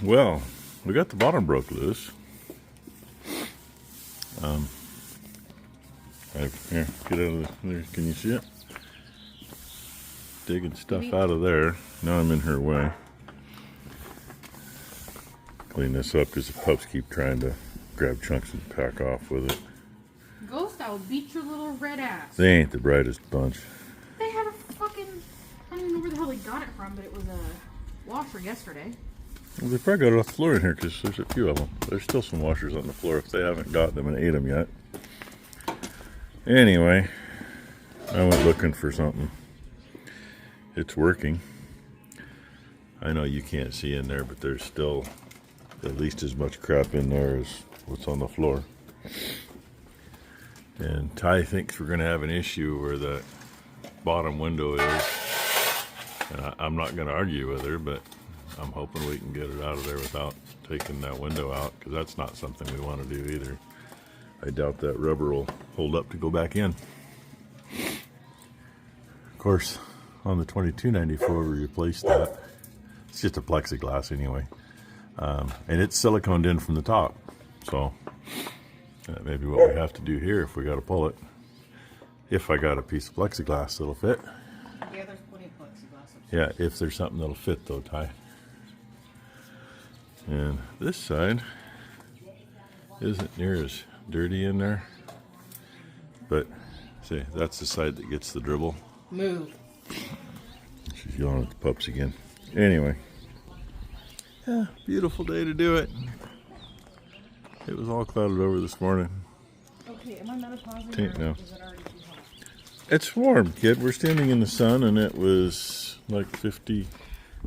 Well, we got the bottom broke loose. Here, get out of there. Can you see it? Digging stuff out of there. Now I'm in her way. Clean this up because the pups keep trying to grab chunks and pack off with it. Ghost, I will beat your little red ass. They ain't the brightest bunch. They had a fucking... I don't even know where the hell they got it from, but it was a washer yesterday. Well, they probably got it off the floor in here because there's a few of them. There's still some washers on the floor if they haven't got them and ate them yet. Anyway, I went looking for something. It's working. I know you can't see in there, but there's still at least as much crap in there as what's on the floor. And Ty thinks we're going to have an issue where the bottom window is. And I'm not going to argue with her, but I'm hoping we can get it out of there without taking that window out, because that's not something we want to do either. I doubt that rubber will hold up to go back in. Of course, on the 2294 we replaced that. It's just a plexiglass anyway. And it's siliconed in from the top. So that may be what we have to do here if we got to pull it. If I got a piece of plexiglass that'll fit. Yeah, there's plenty of plexiglass. Yeah, if there's something that'll fit though, Ty. And this side isn't near as dirty in there. But see, that's the side that gets the dribble. Move. She's yelling at the pups again. Anyway. Yeah, beautiful day to do it. It was all clouded over this morning. Okay, am I menopausal Taint now. is it already too hot? It's warm, kid. We're standing in the sun and it was like 50,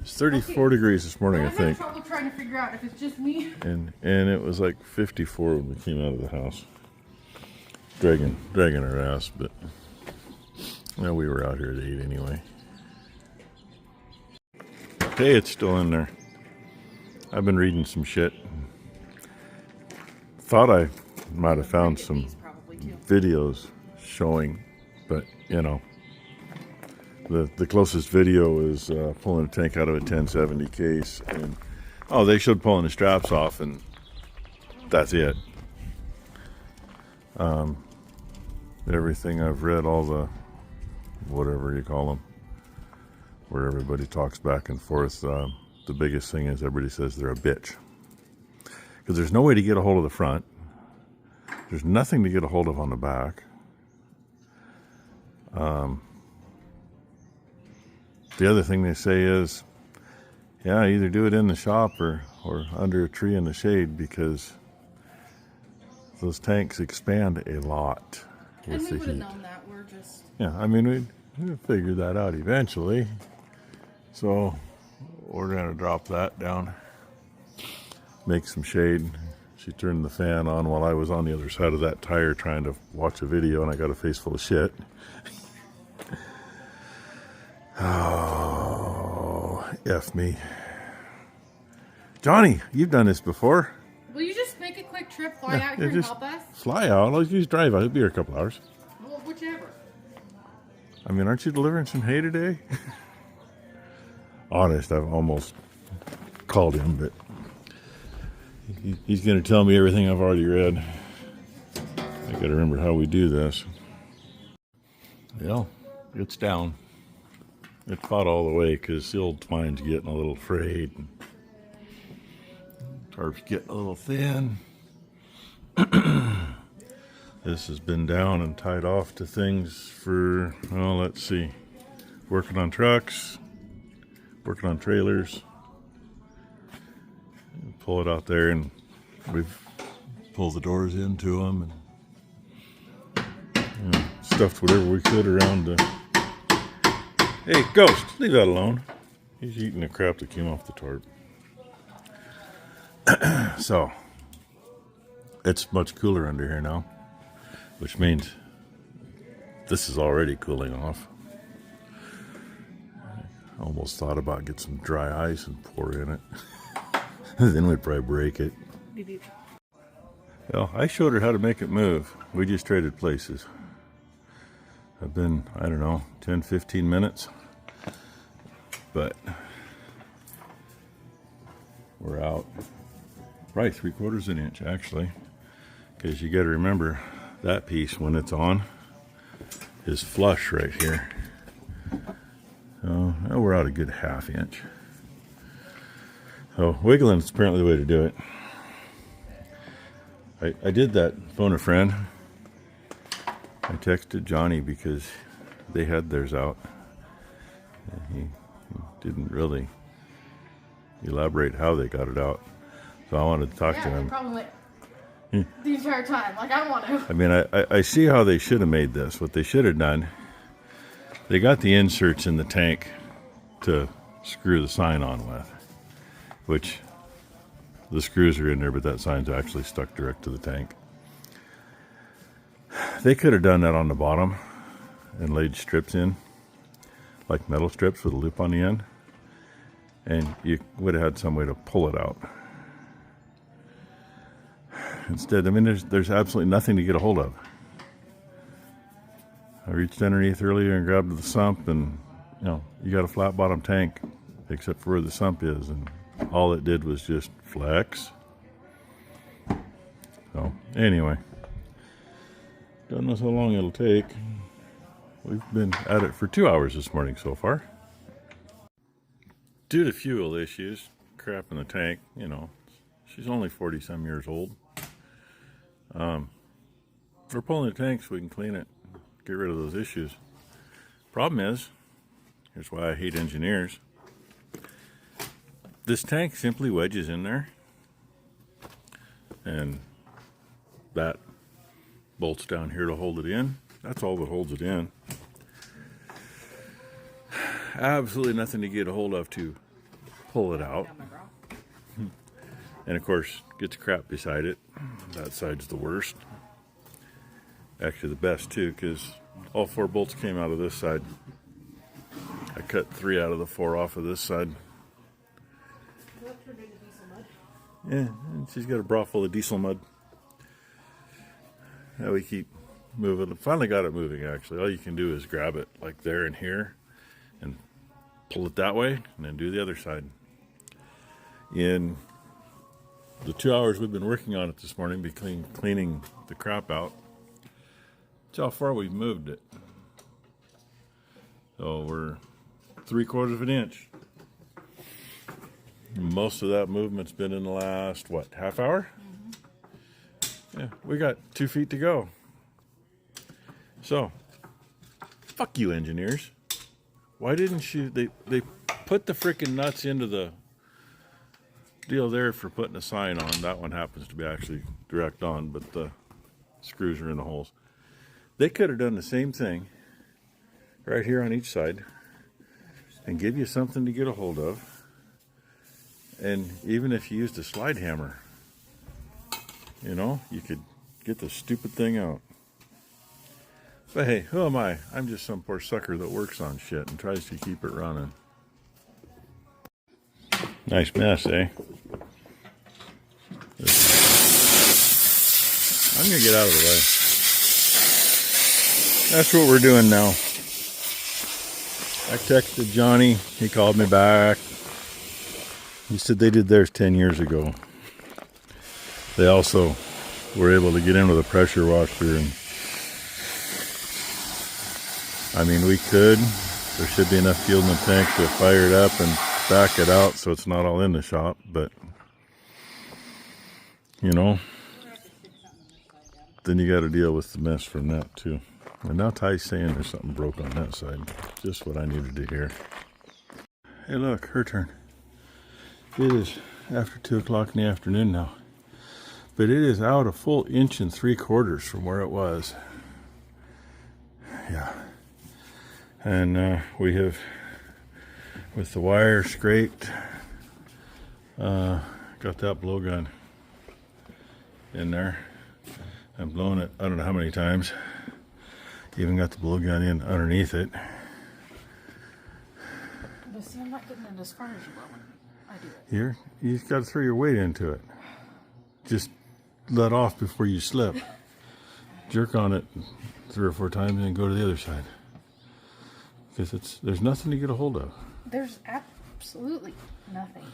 it's 34 degrees this morning, I think. I'm having trouble trying to figure out if it's just me. And it was like 54 when we came out of the house. Dragging our ass, but well, we were out here at 8 anyway. Hey, it's still in there. I've been reading some shit. Thought I might have found some videos showing, but you know, the closest video is pulling a tank out of a 1070 case, and oh, they showed pulling the straps off, and that's it. Everything I've read, all the whatever you call them, where everybody talks back and forth, the biggest thing is everybody says they're a bitch. Because there's no way to get a hold of the front. There's nothing to get a hold of on the back. The other thing they say is, yeah, either do it in the shop or under a tree in the shade, because those tanks expand a lot with the heat. And we would have known that. We're just... Yeah, I mean, we'd figure that out eventually. So we're going to drop that down, make some shade. She turned the fan on while I was on the other side of that tire trying to watch a video, and I got a face full of shit. Oh, F me. Johnny, you've done this before. Will you just make a quick trip, fly out here and help us? Fly out. I'll just drive out. It'll be here a couple hours. Well, whichever. I mean, aren't you delivering some hay today? Honest, I've almost called him, but he's going to tell me everything I've already read. I got to remember how we do this. Well, it's down. It fought all the way because the old twine's getting a little frayed. Tarp's getting a little thin. This has been down and tied off to things for, well, let's see, working on trucks, working on trailers. Pull it out there, and we've pulled the doors into them and stuffed whatever we could around the... Hey, Ghost, leave that alone. He's eating the crap that came off the tarp. So, it's much cooler under here now, which means this is already cooling off. I almost thought about getting some dry ice and pour in it. Then we'd probably break it. Beep, beep. Well, I showed her how to make it move. We just traded places. I've been, I don't know, 10, 15 minutes. But we're out. Right, 3/4 an inch actually, because you got to remember that piece when it's on is flush right here. So now we're out a good 1/2 inch. So wiggling is apparently the way to do it. I did that phone a friend. I texted Johnny because they had theirs out. And he didn't really elaborate how they got it out. So I wanted to talk to him. They probably went the entire time. Like, I don't want to. I mean, I see how they should have made this. What they should have done, they got the inserts in the tank to screw the sign on with, which the screws are in there, but that sign's actually stuck direct to the tank. They could have done that on the bottom and laid strips in, like metal strips with a loop on the end, and you would have had some way to pull it out. Instead, I mean, there's absolutely nothing to get a hold of. I reached underneath earlier and grabbed the sump, and you got a flat bottom tank except for where the sump is, and all it did was just flex. So anyway, don't know how long it'll take. We've been at it for 2 hours this morning so far. Due to fuel issues, crap in the tank, she's only 40 some years old. We're pulling the tank so we can clean it, get rid of those issues. Problem is, here's why I hate engineers. This tank simply wedges in there, and that bolts down here to hold it in. That's all that holds it in. Absolutely nothing to get a hold of to pull it out. And of course, gets crap beside it. That side's the worst. Actually the best too, because all 4 bolts came out of this side. I cut 3 out of the 4 off of this side. Yeah, and she's got a bra full of diesel mud. Now we keep moving. Finally got it moving, actually. All you can do is grab it like there and here and pull it that way and then do the other side. In the 2 hours we've been working on it this morning, between cleaning the crap out, that's how far we've moved it. So we're 3/4 an inch. Most of that movement's been in the last, what, half hour? Mm-hmm. Yeah, we got 2 feet to go. So, fuck you engineers. Why didn't you, they put the freaking nuts into the deal there for putting a sign on. That one happens to be actually direct on, but the screws are in the holes. They could have done the same thing right here on each side and give you something to get a hold of. And even if you used a slide hammer, you could get the stupid thing out. But hey, who am I? I'm just some poor sucker that works on shit and tries to keep it running. Nice mess, eh? I'm gonna get out of the way. That's what we're doing now. I texted Johnny, he called me back. He said they did theirs 10 years ago. They also were able to get in with a pressure washer, and I mean, we could. There should be enough fuel in the tank to fire it up and back it out so it's not all in the shop, but then you got to deal with the mess from that too. And now Ty's saying there's something broke on that side. Just what I needed to hear. Hey look, her turn. It is after 2 o'clock in the afternoon now. But it is out a full 1 3/4 from where it was. Yeah. And we have, with the wire scraped, got that blowgun in there. I'm blowing it, I don't know how many times. Even got the blowgun in underneath it. But see, I'm not getting it as far as you will when I do it. You just got to throw your weight into it. Just let off before you slip. Jerk on it 3 or 4 times and then go to the other side. Because there's nothing to get a hold of. There's absolutely nothing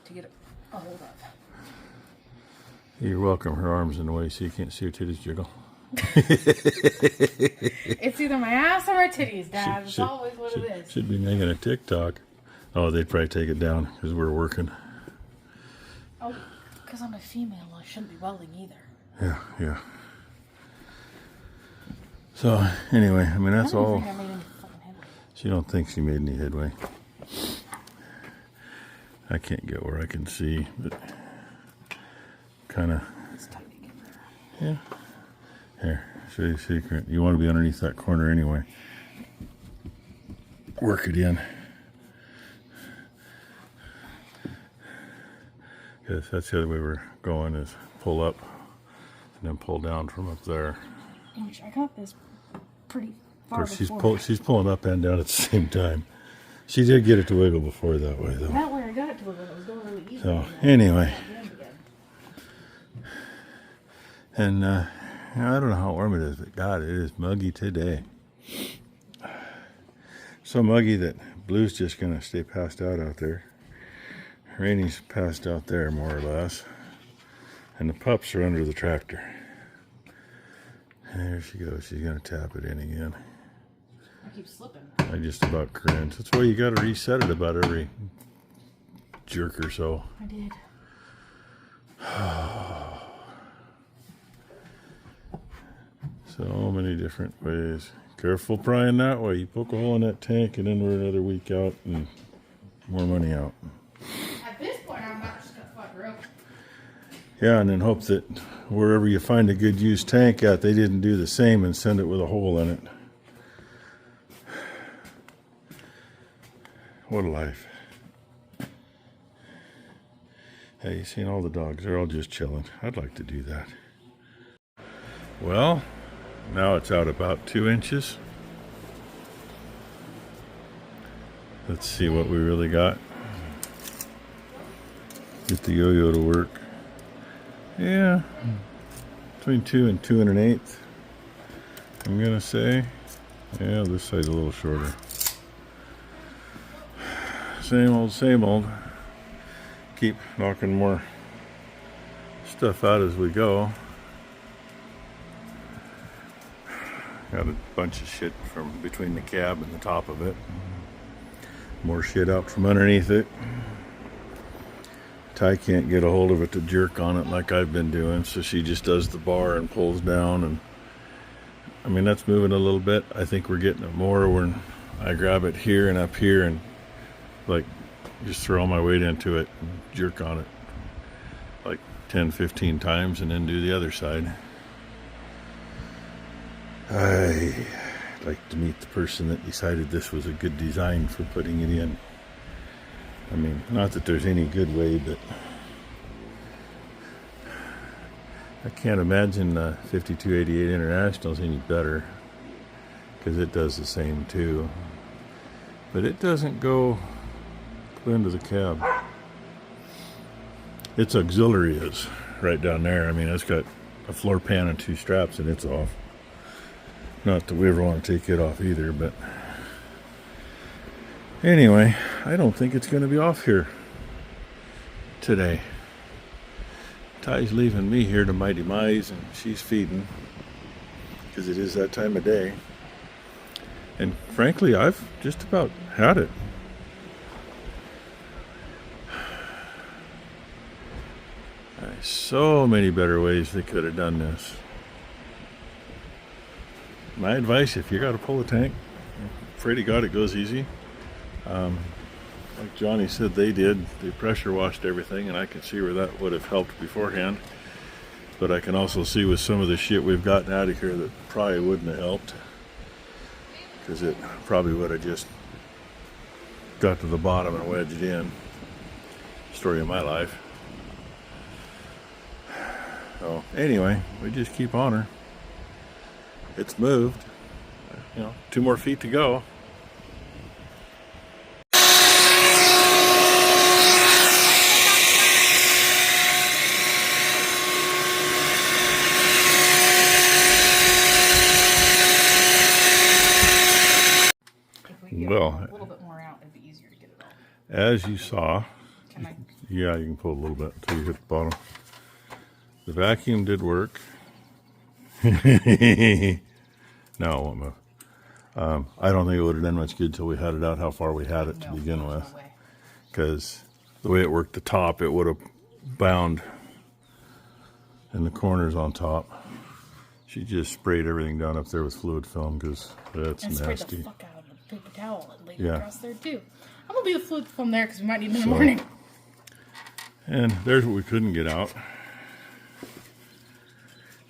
to get Oh, hold up. You're welcome. Her arm's in the way so you can't see her titties jiggle. It's either my ass or my titties, Dad. It's always what it is. Should be making a TikTok. Oh, they'd probably take it down because we're working. Oh, because I'm a female. I shouldn't be welding either. Yeah, yeah. So, anyway, I mean, that's all. I don't think I made any fucking headway. She don't think she made any headway. I can't get where I can see, but kind of. It's tight to get there. Yeah. Here, show you a secret. You want to be underneath that corner anyway. Work it in. Because that's the other way we're going is pull up and then pull down from up there. Which I got this pretty Of far course, she's pulling up and down at the same time. She did get it to wiggle before that way, though. That way I got it to wiggle. It was going really easy. So, anyway. And, I don't know how warm it is, but God, it is muggy today. So muggy that Blue's just going to stay passed out there. Rainy's passed out there, more or less. And the pups are under the tractor. And there she goes. She's going to tap it in again. I keep slipping. I just about cringe. That's why you got to reset it about every jerk or so. I did. So many different ways. Careful prying that way. You poke a hole in that tank and then we're another week out and more money out. At this point, I'm not just going to fuck her up. Yeah, and then hope that wherever you find a good used tank at, they didn't do the same and send it with a hole in it. What a life. Hey, you seen all the dogs? They're all just chilling. I'd like to do that. Well, now it's out about 2 inches. Let's see what we really got. Get the yo-yo to work. Yeah, between 2 and 2 1/8. I'm gonna say. Yeah, this side's a little shorter. Same old, same old. Keep knocking more stuff out as we go. Got a bunch of shit from between the cab and the top of it. More shit out from underneath it. Ty can't get a hold of it to jerk on it like I've been doing, so she just does the bar and pulls down. And I mean, that's moving a little bit. I think we're getting it more when I grab it here and up here and like just throw all my weight into it and jerk on it like 10, 15 times and then do the other side. I'd like to meet the person that decided this was a good design for putting it in. I mean, not that there's any good way, but I can't imagine 5288 International's any better because it does the same too. But it doesn't go clear into the cab. Its auxiliary is right down there. I mean, it's got a floor pan and 2 straps and it's off. Not that we ever want to take it off either, but anyway, I don't think it's going to be off here today. Ty's leaving me here to my demise, and she's feeding because it is that time of day. And frankly, I've just about had it. So many better ways they could have done this. My advice, if you got to pull a tank, pray to God it goes easy. Like Johnny said they did, they pressure washed everything, and I can see where that would have helped beforehand. But I can also see with some of the shit we've gotten out of here that probably wouldn't have helped, because it probably would have just got to the bottom and wedged in. Story of my life. So anyway, we just keep on her. It's moved. 2 more feet to go. If we get Well, a little bit more out, it'd be easier to get it all. as you saw, Can I Yeah, you can pull a little bit until you hit the bottom. The vacuum did work. No, it won't move. I don't think it would have done much good till we had it out how far we had it to begin with. Because the way it worked the top, it would have bound in the corners on top. She just sprayed everything down up there with fluid film because that's and nasty. Sprayed the fuck out of the paper towel and laid it across there too. I'm gonna leave the fluid film there because we might need it in the morning. And there's what we couldn't get out.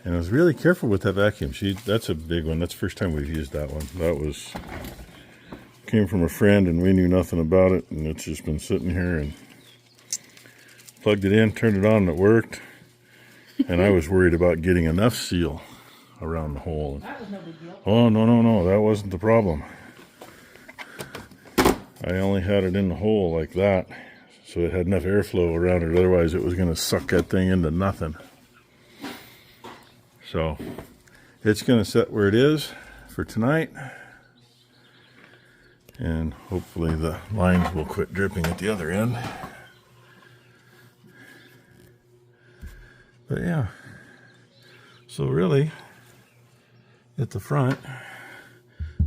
And I was really careful with that vacuum. That's a big one. That's the first time we've used that one. That came from a friend and we knew nothing about it. And it's just been sitting here and plugged it in, turned it on, and it worked. And I was worried about getting enough seal around the hole. That was no big deal. Oh, no. That wasn't the problem. I only had it in the hole like that. So it had enough airflow around it. Otherwise, it was going to suck that thing into nothing. So it's going to set where it is for tonight. And hopefully the lines will quit dripping at the other end. But yeah. So really, at the front,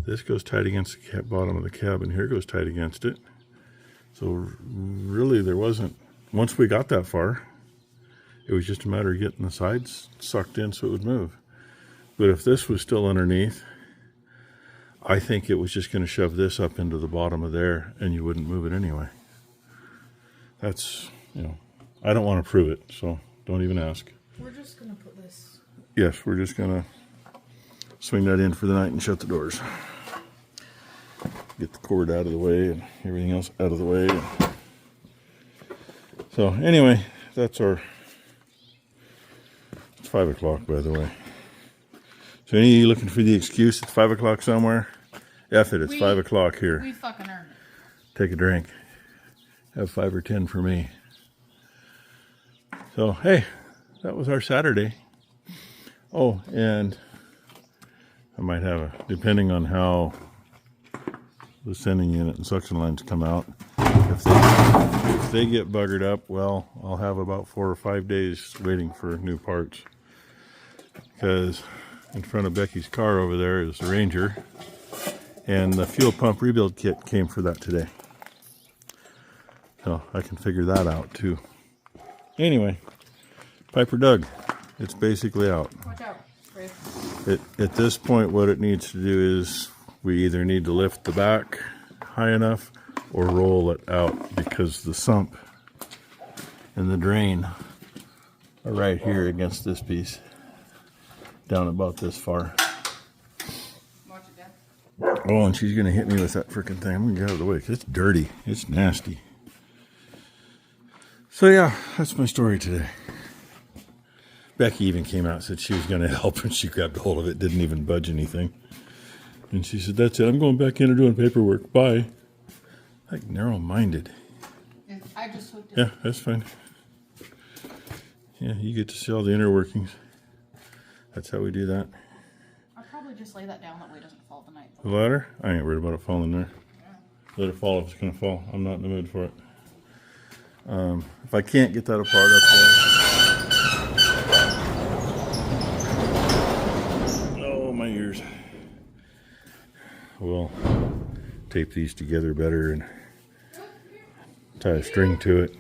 this goes tight against the bottom of the cabin. Here goes tight against it. So really there wasn't, once we got that far, it was just a matter of getting the sides sucked in so it would move. But if this was still underneath, I think it was just going to shove this up into the bottom of there and you wouldn't move it anyway. That's, I don't want to prove it, so don't even ask. We're just going to put this. Yes, we're just going to swing that in for the night and shut the doors. Get the cord out of the way and everything else out of the way. So anyway, that's our... It's 5 o'clock, by the way. So any of you looking for the excuse it's 5 o'clock somewhere? F it, it's 5 o'clock here. We fucking earned it. Take a drink. Have 5 or 10 for me. So, hey, that was our Saturday. Oh, and I might have depending on how the sending unit and suction lines come out, if they get buggered up, well, I'll have about 4 or 5 days waiting for new parts. Because in front of Becky's car over there is the Ranger, and the fuel pump rebuild kit came for that today. So I can figure that out too. Anyway, Piper Doug, it's basically out. Watch out. At this point, what it needs to do is we either need to lift the back high enough or roll it out, because the sump and the drain are right here against this piece, down about this far. Watch it, Dad. Oh, and she's gonna hit me with that freaking thing. I'm gonna get out of the way because it's dirty. It's nasty. So yeah, that's my story today. Becky even came out and said she was gonna help, and she grabbed a hold of it, didn't even budge anything. And she said, "That's it. I'm going back in and doing paperwork. Bye." Like narrow-minded. I just hooked it. Yeah, that's fine. Yeah, you get to see all the inner workings. That's how we do that. I'll probably just lay that down, that way it doesn't fall tonight. The ladder? I ain't worried about it falling there. Yeah. Let it fall if it's going to fall. I'm not in the mood for it. If I can't get that apart up there. Oh, my ears. We'll tape these together better and tie a string to it.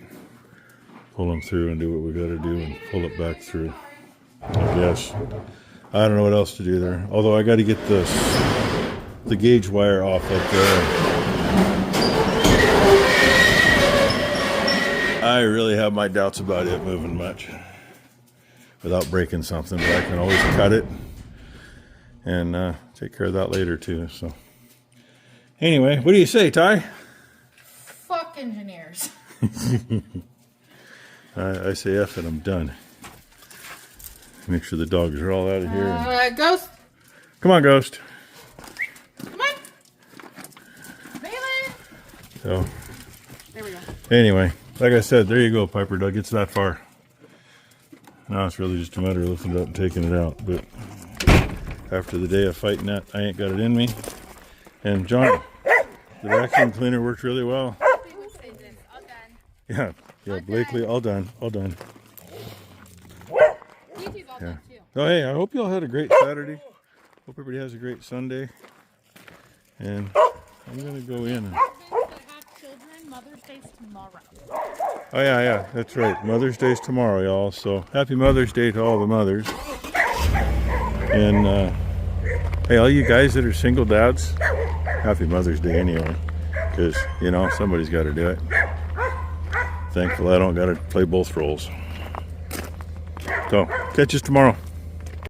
Pull them through and do what we got to do and pull it back through. I guess. I don't know what else to do there. Although I got to get the gauge wire off up there. I really have my doubts about it moving much without breaking something, but I can always cut it and take care of that later too. So anyway, what do you say, Ty? Fuck engineers. I say F and I'm done. Make sure the dogs are all out of here. Ghost. Come on, Ghost. Come on. Bailey. So, there we go. anyway, like I said, there you go, Piper Doug. It's that far. Now it's really just a matter of lifting it up and taking it out. But after the day of fighting that, I ain't got it in me. And John, the vacuum cleaner worked really well. Yeah, Yeah, Okay. Blakely, all done. All done. YouTube's all done too. Oh, hey, I hope you all had a great Saturday. Hope everybody has a great Sunday. And I'm going to go in. And... Husbands that have children, Mother's Day's tomorrow. Oh, yeah, that's right. Mother's Day's tomorrow, y'all. So happy Mother's Day to all the mothers. And, hey, all you guys that are single dads, happy Mother's Day anyway. Because, you know, somebody's got to do it. Thankfully, I don't got to play both roles. So, catch us tomorrow.